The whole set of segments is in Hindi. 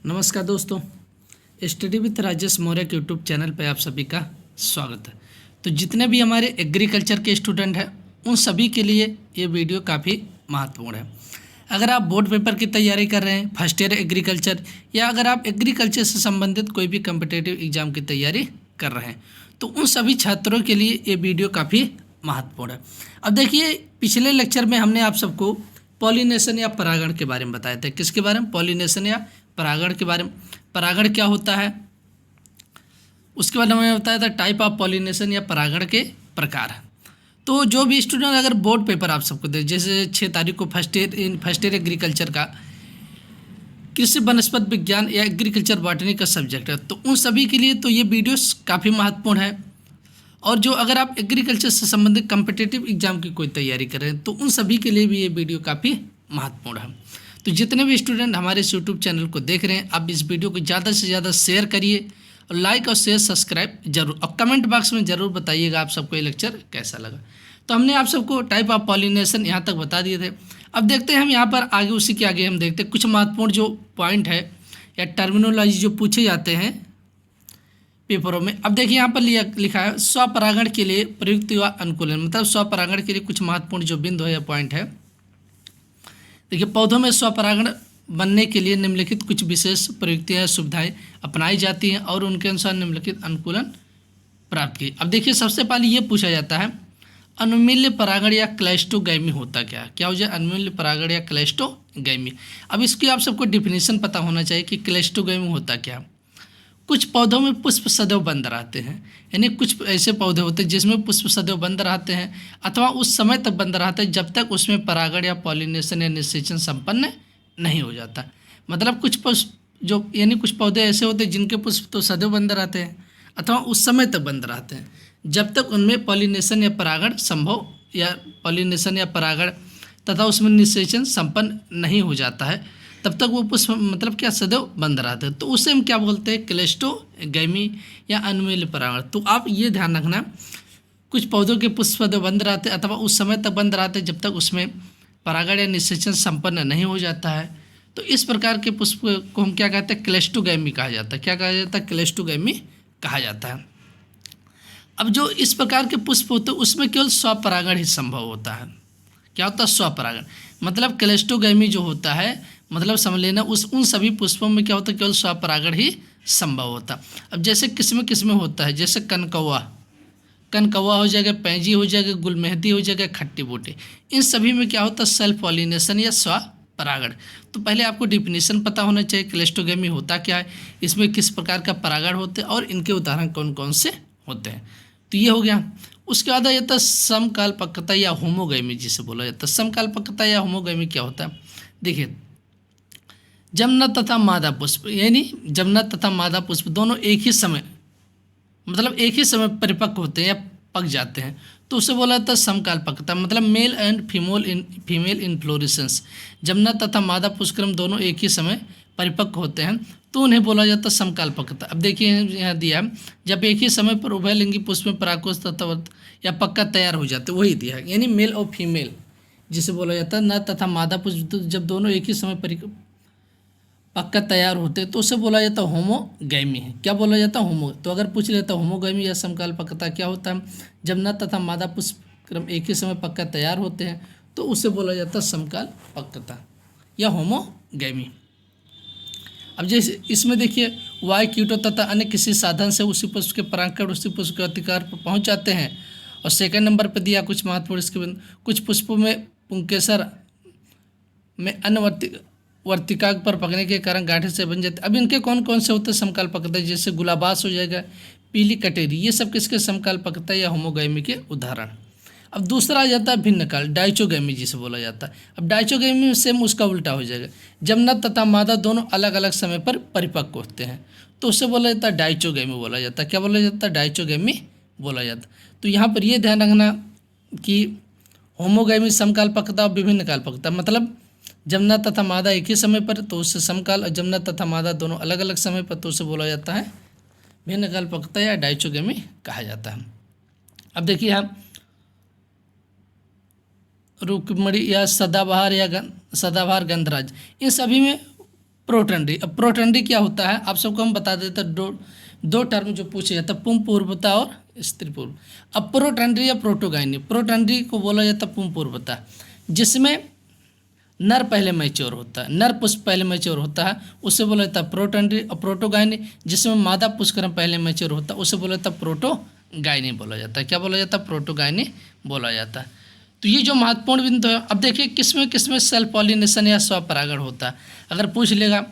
नमस्कार दोस्तों, स्टडी विथ राजेश मौर्य के यूट्यूब चैनल पर आप सभी का स्वागत है। तो जितने भी हमारे एग्रीकल्चर के स्टूडेंट हैं उन सभी के लिए ये वीडियो काफ़ी महत्वपूर्ण है। अगर आप बोर्ड पेपर की तैयारी कर रहे हैं, फर्स्ट ईयर एग्रीकल्चर, या अगर आप एग्रीकल्चर से संबंधित कोई भी कम्पिटिटिव एग्जाम की तैयारी कर रहे हैं तो उन सभी छात्रों के लिए ये वीडियो काफ़ी महत्वपूर्ण है। अब देखिए, पिछले लेक्चर में हमने आप सबको पॉलिनेशन या परागण के बारे में बताया था। किसके बारे में? पॉलिनेशन या परागण के बारे में। परागण क्या होता है उसके बारे में बताया था। टाइप ऑफ पॉलिनेशन या परागण के प्रकार। तो जो भी स्टूडेंट अगर बोर्ड पेपर आप सबको दे, जैसे 6 तारीख को फर्स्ट ईयर एग्रीकल्चर का कृषि वनस्पति विज्ञान या एग्रीकल्चर बॉटनी का सब्जेक्ट है, तो उन सभी के लिए तो ये वीडियोस काफ़ी महत्वपूर्ण है। और जो अगर आप एग्रीकल्चर से संबंधित कम्पिटिटिव एग्जाम की कोई तैयारी कर रहे हैं तो उन सभी के लिए भी ये वीडियो काफ़ी महत्वपूर्ण है। तो जितने भी स्टूडेंट हमारे इस यूट्यूब चैनल को देख रहे हैं, आप इस वीडियो को ज़्यादा से ज़्यादा शेयर करिए और लाइक और शेयर सब्सक्राइब जरूर, और कमेंट बॉक्स में ज़रूर बताइएगा आप सबको ये लेक्चर कैसा लगा। तो हमने आप सबको टाइप ऑफ पॉलिनेशन यहाँ तक बता दिए थे। अब देखते हैं हम यहाँ पर आगे, उसी के आगे हम देखते हैं कुछ महत्वपूर्ण जो पॉइंट है या टर्मिनोलॉजी जो पूछे जाते हैं पेपरों में। अब देखिए यहाँ पर लिखा है स्वपरागण के लिए प्रयुक्त या अनुकूलन, मतलब स्वपरागण के लिए कुछ महत्वपूर्ण जो बिंदु है या पॉइंट है। देखिए, पौधों में स्वपरागण बनने के लिए निम्नलिखित कुछ विशेष प्रयुक्तियाँ सुविधाएं अपनाई जाती हैं और उनके अनुसार निम्नलिखित अनुकूलन प्राप्त की। अब देखिए, सबसे पहले ये पूछा जाता है अनुमील्य परागण या क्लैस्टोगैमी होता क्या हो जाए? अनुमील्य परागण या क्लैस्टोगैमी। अब इसकी आप सबको डिफिनीशन पता होना चाहिए कि क्लैस्टोगैमी होता क्या। कुछ पौधों में पुष्प सदैव बंद रहते हैं, यानी कुछ ऐसे पौधे होते हैं जिसमें पुष्प सदैव बंद रहते हैं अथवा उस समय तक बंद रहते हैं जब तक उसमें परागण या पॉलिनेशन या निषेचन संपन्न नहीं हो जाता। मतलब कुछ पुष्प जो, यानी कुछ पौधे ऐसे होते हैं जिनके पुष्प तो सदैव बंद रहते हैं अथवा उस समय तक बंद रहते हैं जब तक उनमें पॉलिनेशन या परागण संभव, या पॉलिनेशन या परागण तथा उसमें निषेचन संपन्न नहीं हो जाता है, तब तक वो पुष्प मतलब क्या सदैव बंद रहते हैं। तो उसे हम क्या बोलते हैं? क्लैस्टोगैमी या अनुमील्य परागण। तो आप ये ध्यान रखना, कुछ पौधों के पुष्प सदैव बंद रहते हैं अथवा उस समय तक बंद रहते हैं जब तक उसमें परागण या निषेचन संपन्न नहीं हो जाता है। तो इस प्रकार के पुष्प को हम क्या कहते हैं? क्लैस्टोगैमी कहा जाता है। क्या कहा जाता है? क्लैस्टोगैमी कहा जाता है। अब जो इस प्रकार के पुष्प होते हैं उसमें केवल स्वपरागण ही संभव होता है। क्या होता है? स्वपरागण। मतलब क्लैस्टोगैमी जो होता है, मतलब समझ लेना उन सभी पुष्पों में क्या होता है? केवल स्वपरागण ही संभव होता। अब जैसे किस्में होता है, जैसे कनकौवा हो जाएगा, पैंजी हो जाएगा, गुलमेहंदी हो जाएगा, खट्टी बूटे, इन सभी में क्या होता है? सेल्फ पॉलिनेशन या स्वपरागण। तो पहले आपको डिफिनीशन पता होना चाहिए क्लैस्टोगैमी होता क्या है, इसमें किस प्रकार का परागण होते हैं और इनके उदाहरण कौन कौन से होते हैं। तो ये हो गया। उसके बाद आ जाता है समकालपक्वता या होमोगैमी जिसे बोला जाता है। समकालपक्वता या होमोगैमी क्या होता है? देखिए, जमनत तथा मादा पुष्प, यानी जमनत तथा मादा पुष्प दोनों एक ही समय, मतलब एक ही समय परिपक्व होते हैं या पक जाते हैं, तो उसे बोला जाता है समकालपक्वता। मतलब मेल एंड फीमेल इन्फ्लोरेसेंस, जमनत तथा मादा पुष्पक्रम दोनों एक ही समय परिपक्व होते हैं तो उन्हें बोला जाता है समकालपक्वता। अब देखिए यहाँ दिया है, जब एक ही समय पर उभयलिंगी पुष्प में परागकोश तथा या पक्का तैयार हो जाते, वही दिया है, यानी मेल और फीमेल जिसे बोला जाता है नर तथा मादा पुष्प जब दोनों एक ही समय पक्का तैयार होते तो उसे बोला जाता है होमोगैमी है। क्या बोला जाता है? होमो। तो अगर पूछ लेता होमोगैमी या समकालपक्वता क्या होता है, जब नर तथा मादा पुष्पक्रम एक ही समय पक्का तैयार होते हैं तो उसे बोला जाता है समकालपक्वता या होमोगैमी। अब जैसे इसमें देखिए, वायु कीटों तथा अन्य किसी साधन से उसी पुष्प के परागकण उसी पुष्प के अधिकार पर पहुँच जाते हैं। और सेकंड नंबर पर दिया कुछ महत्वपूर्ण इसके कुछ पुष्पों में पुंकेसर में अन्य वर्तिका पर पकने के कारण गांठे से बन जाते। अब इनके कौन कौन से होते हैं समकालपक्वता? जैसे गुलाबास हो जाएगा, पीली कटेरी, ये सब किसके समकालपक्वता या होमोगैमी के उदाहरण। अब दूसरा आ जाता है भिन्न काल, डाइचोगैमी जिसे बोला जाता है। अब डाइचोगैमी में सेम उसका उल्टा हो जाएगा, जब नर तथा मादा दोनों अलग अलग समय पर परिपक्व होते हैं तो उसे बोला जाता है डाइचोगैमी बोला जाता है। क्या बोला जाता है? डाइचोगैमी बोला जाता है। तो यहाँ पर यह ध्यान रखना कि होमोगैमी समकालपक्वता और विभिन्न कालपक्वता, मतलब जब नर तथा मादा एक ही समय पर तो उससे समकाल, और जब नर तथा मादा दोनों अलग अलग समय पर तो उसे बोला जाता है भिन्न कालपक्वता या डाइचोगैमी कहा जाता है। अब देखिए यहाँ रुक्मणी या सदाबहार या सदाबहार गंधराज, इन सभी में प्रोटनरी। अब प्रोटनरी क्या होता है आप सबको हम बता देते हैं, दो टर्म जो पूछे जाता है, पुंपूर्वता और स्त्री पूर्व। अब प्रोटनरी या प्रोटोगाइनी, प्रोटनरी को बोला जाता है पुंपूर्वता, जिसमें नर पहले मैच्योर होता है, नर पुष्प पहले मैच्योर होता है, उसे बोला जाता है प्रोटनरी। और प्रोटोगाइनी जिसमें मादा पुष्करम पहले मैच्योर होता है, उसे बोला जाता है प्रोटोगाइनी बोला जाता है। क्या बोला जाता है? प्रोटोगाइनी बोला जाता है। तो ये जो महत्वपूर्ण बिंदु है, अब देखिए किसमें सेल्फ पॉलिनेशन या स्वपरागण होता है। अगर पूछ लेगा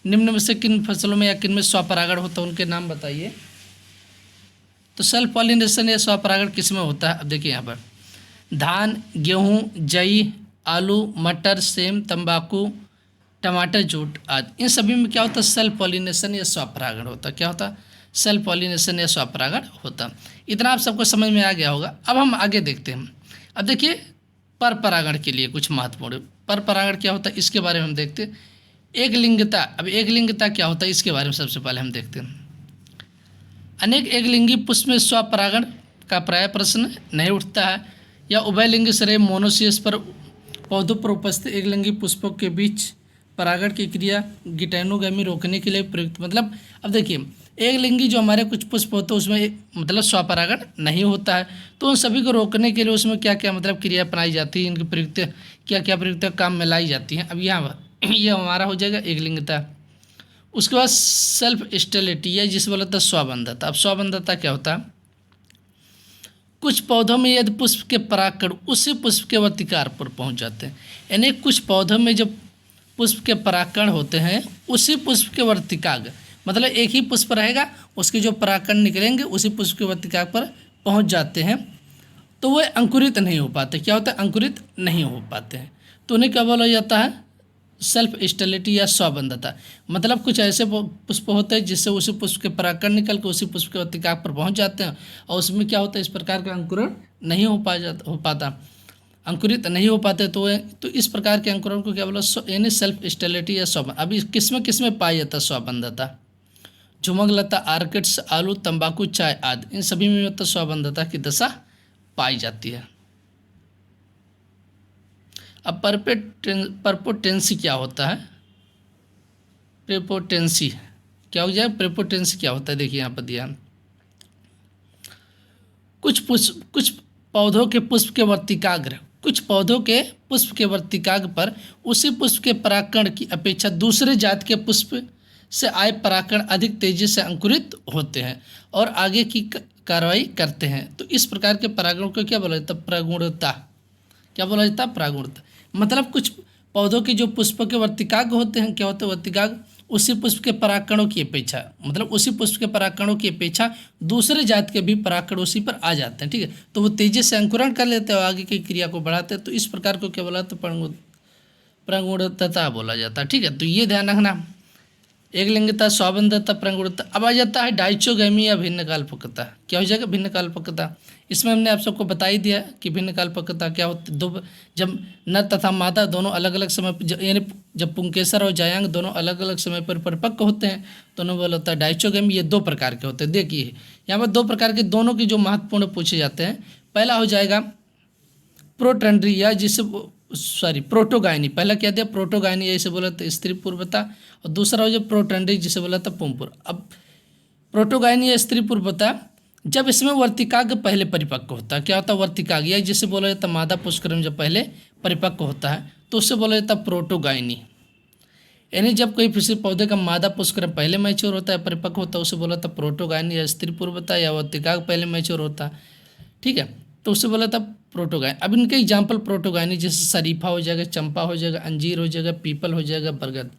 निम्न में से किन फसलों में या किन में स्वपरागण होता है, उनके नाम बताइए। तो सेल्फ पॉलिनेशन या स्वपरागण किस में होता है? अब देखिए यहाँ पर धान, गेहूँ, जई, आलू, मटर, सेम, तंबाकू, टमाटर, जूट आदि, इन सभी में क्या होता है? सेल्फ पॉलिनेशन या स्वपरागण होता है। क्या होता है? सेल्फ पॉलिनेशन या स्वपरागण होता। इतना आप सबको समझ में आ गया होगा। अब हम आगे देखते हैं। अब देखिए पर परागण के लिए कुछ महत्वपूर्ण, पर परागण क्या होता है इसके बारे में हम देखते हैं। एक लिंगता, अब एक लिंगता क्या होता है इसके बारे में सबसे पहले हम देखते हैं। अनेक एकलिंगी पुष्प में स्वपरागण का प्राय प्रश्न नहीं उठता है, या उभयलिंगी श्रेय मोनोसियस पर पौधों पर उपस्थित एकलिंगी पुष्पों के बीच परागण की क्रिया गिटैनोगैमी रोकने के लिए प्रयुक्त। मतलब अब देखिए एकलिंगी जो हमारे कुछ पुष्प होते हैं उसमें मतलब स्वपरागण नहीं होता है, तो उन सभी को रोकने के लिए उसमें क्या क्या मतलब क्रिया अपनाई जाती है, इनकी प्रयुक्त क्या क्या प्रयुक्त काम में लाई जाती हैं। अब यहाँ ये हमारा हो जाएगा एकलिंगता। उसके बाद सेल्फ स्टेलिटी है जिसे बोलता है स्वबंधता। अब स्वबंधता क्या होता है? कुछ पौधों में यदि पुष्प के परागकण उसी पुष्प के वर्तिकार पर पहुंच जाते हैं, यानी कुछ पौधों में जब पुष्प के परागकण होते हैं उसी पुष्प के वर्तिकाग, मतलब एक ही पुष्प रहेगा उसके जो परागकण निकलेंगे उसी पुष्प के वर्तिकाग पर पहुंच जाते हैं, तो वह अंकुरित नहीं हो पाते। क्या होता है? अंकुरित नहीं हो पाते हैं। तो उन्हें क्या बोला जाता है? सेल्फ स्टेलिटी या स्वबंधता। मतलब कुछ ऐसे पुष्प होते हैं जिससे उसी पुष्प के परागकण निकल के उसी पुष्प के वर्तिकाग पर पहुंच जाते हैं, और उसमें क्या होता है इस प्रकार का अंकुरण नहीं हो पाता, अंकुरित नहीं हो पाते। तो इस प्रकार के अंकुरण को क्या बोला? यानी सेल्फ स्टेलिटी या स्वबंध। अभी किसमें पाया जाता है स्वबंधता? झुमंगलता, आर्किड्स, आलू, तंबाकू, चाय आदि, इन सभी में मतलब स्वबंधता की दशा पाई जाती है। अब परपोटेंसी क्या होता है? प्रेपोटेंसी क्या हो जाए? प्रेपोटेंसी क्या होता है? देखिए यहाँ पर दिया कुछ पौधों के पुष्प के वर्तिकाग्र, कुछ पौधों के पुष्प के वर्तिकाग्र पर उसी पुष्प के परागकण की अपेक्षा दूसरे जात के पुष्प से आए परागकण अधिक तेजी से अंकुरित होते हैं और आगे की कार्रवाई करते हैं। तो इस प्रकार के परागण को क्या बोला जाता है? प्रगुणता। क्या बोला जाता है? प्रगुणता। मतलब कुछ पौधों के जो पुष्प के वर्तिकाग्र होते हैं, क्या होते हैं? वर्तिकाग्र उसी पुष्प के परागकणों की अपेक्षा, मतलब उसी पुष्प के परागकणों की अपेक्षा दूसरे जात के भी परागकण उसी पर आ जाते हैं। ठीक है, तो वो तेजी से अंकुरण कर लेते हैं और आगे की क्रिया को बढ़ाते हैं। तो इस प्रकार को क्या बोला? तो प्रगुणता बोला जाता है। ठीक है, तो ये ध्यान रखना, एकलिंगता, स्वबंधता, प्रगुणता। अब आ जाता है डाइचोगैमी या भिन्न काल्पकता। क्या हो जाएगा? भिन्न काल्पकता। इसमें हमने आप सबको बता ही दिया कि भिन्न काल्पकता क्या होती है। दो, जब नर तथा मादा दोनों अलग अलग समय यानी जब पुंकेसर और जायांग दोनों अलग अलग समय पर परिपक्व होते हैं तो उन्हें बोला होता है डाइचोगैमी। ये दो प्रकार के होते हैं। देखिए यहाँ पर दो प्रकार के दोनों की जो महत्वपूर्ण पूछे जाते हैं, पहला हो जाएगा प्रोटंड्री या जिसे प्रोटोगाइनी। पहला क्या दिया? प्रोटोगाइनी, इसे बोला था स्त्री पूर्वता, और दूसरा हो जाए प्रोटंड्री जिसे बोला था पुंपुर। अब प्रोटोगाइनी या स्त्री पूर्वता जब इसमें वर्तिकाग्र पहले परिपक्व होता है, क्या होता है? वर्तिकाग्र, या जिसे बोला जाता मादा पुष्करम जब पहले परिपक्व होता है तो उससे बोला जाता प्रोटोगाइनी। यानी जब कोई किसी पौधे का मादा पुष्करम पहले मैच्योर होता है, परिपक्व होता है, उसे बोला था प्रोटोगाइनी या स्त्री पूर्वता, या वर्तिकाग्र पहले मैच्योर होता है। ठीक है, तो उससे बोला था प्रोटोगाइन। अब इनके एग्जाम्पल प्रोटोगाइनी जैसे शरीफा हो जाएगा, चंपा हो जाएगा, अंजीर हो जाएगा, पीपल हो जाएगा, बरगद,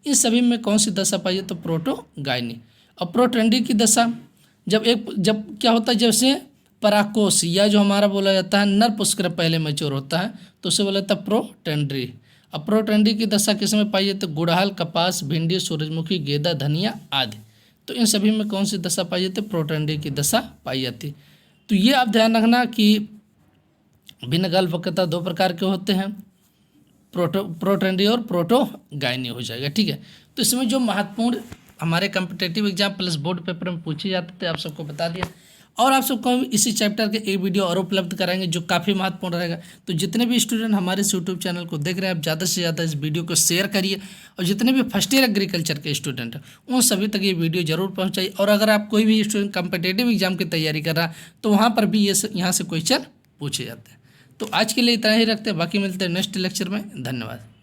इन सभी में कौन सी दशा पाई है? तो प्रोटोगाइनी। और प्रोटंडी की दशा जब क्या होता है? जैसे पराकोष या जो हमारा बोला जाता है नर पुष्कर पहले मैच्योर होता है तो उसे बोला जाता है प्रोटंड्री। अब प्रोटंडी की दशा किस में पाई जाती है? गुड़हल, कपास, भिंडी, सूरजमुखी, गेंदा, धनिया आदि, तो इन सभी में कौन सी दशा पाई जाती है? प्रोटंडी की दशा पाई जाती है। तो ये आप ध्यान रखना कि भिन्न काल्पकता दो प्रकार के होते हैं, प्रोटंडी और प्रोटोगाइनी हो जाएगा। ठीक है, तो इसमें जो महत्वपूर्ण हमारे competitive exam plus board paper में पूछे जाते थे आप सबको बता दिया। और आप सबको हम इसी चैप्टर के एक वीडियो और उपलब्ध कराएंगे जो काफ़ी महत्वपूर्ण रहेगा। तो जितने भी स्टूडेंट हमारे इस यूट्यूब चैनल को देख रहे हैं, आप ज़्यादा से ज़्यादा इस वीडियो को शेयर करिए और जितने भी फर्स्ट ईयर एग्रीकल्चर के स्टूडेंट हैं उन सभी तक ये वीडियो जरूर पहुँचाइए। और अगर आप कोई भी स्टूडेंट कम्पिटेटिव एग्जाम की तैयारी कर रहा है तो वहाँ पर भी यहाँ से क्वेश्चन पूछे जाते हैं। तो आज के लिए इतना ही रखते हैं, बाकी मिलते हैं नेक्स्ट लेक्चर में। धन्यवाद।